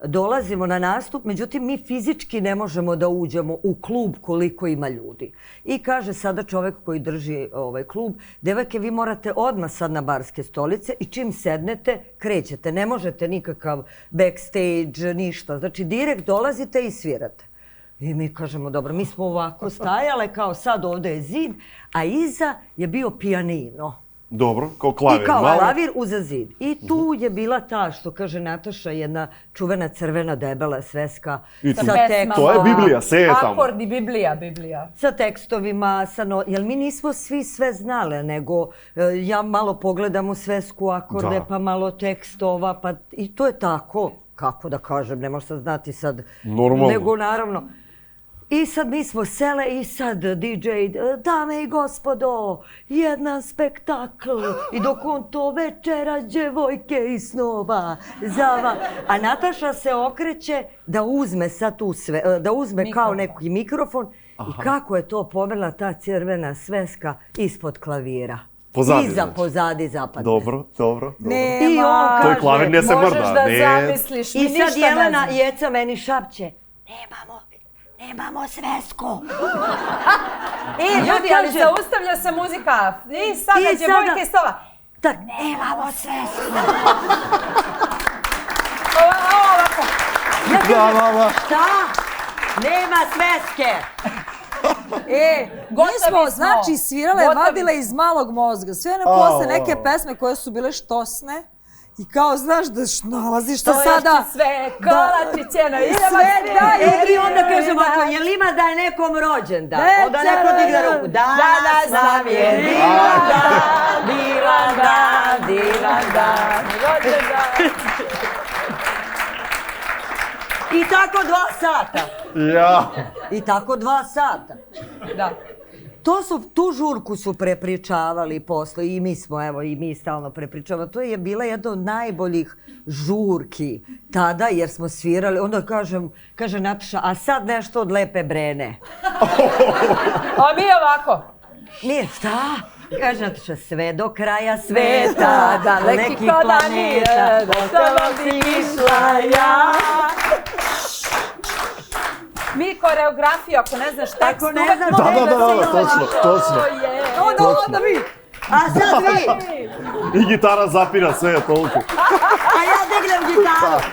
dolazimo na nastup, međutim mi fizički ne možemo da uđemo u klub koliko ima ljudi. I kaže sada čovek koji drži ovaj klub, devojke, vi morate odmah sad na barske stolice i čim sednete, krećete. Ne možete nikakav backstage, ništa. Znači direkt dolazite i svirate. I mi kažemo, dobro, mi smo ovako stajale, kao sad ovdje je zid, a iza je bio pijanino. Dobro, kao klavir. I kao klavir uza zid. I tu je bila ta, što kaže Nataša, jedna čuvena crvena debela sveska. To je Biblija, sve je tamo. Akordi, Biblija. Sa tekstovima, jer mi nismo svi sve znale, nego ja malo pogledam u svesku akorde, pa malo tekstova, pa i to je tako. Kako da kažem, ne može se znati sad. Normalno. Nego naravno. I sad mi smo sele i sad DJ, dame i gospodo, jedan spektakl. I dok on to večera, djevojke i snova, zava. A Nataša se okreće da uzme sad tu sve, da uzme kao neki mikrofon. I kako je to pomerla ta crvena sveska ispod klavira. Pozadi zapadne. Dobro. Nema. I on to je klavir, ne se mrda. Možeš da zamisliš, mi i ništa sad Jelena Jeca meni šapće, nemamo svesku. Ljudi, ali zaustavlja se muzika. I sada djevojke stova. Tak, nemamo svesku. Ovako. Šta? Nema sveske. Mi smo, znači, svirale, vadile iz malog mozga. Sve one posle neke pesme koje su bile štosne. I kao, znaš, da nalaziš to sada... sve, kolačićeno, idemo I onda kažemo, ako je li ima da je nekom rođendan, onda neko digne ruku. Danas nam je divan dan. I tako 2 sata. Ja. I tako 2 sata. Da. Tu žurku su prepričavali posle i mi smo, evo, i mi stalno prepričavamo. To je bila jedna od najboljih žurki tada jer smo svirali. Onda kaže Nataša, a sad nešto od Lepe Brene. A mi ovako. Nije, šta? Kaže Nataša, sve do kraja sveta, daleki planeta, da tamo si išla ja. Mi koreografiju, ako ne znaš tekst, ako ne znaš točno. Onda vi. A sad vi. I gitara zapira sve toliko. A ja dignem gitaru.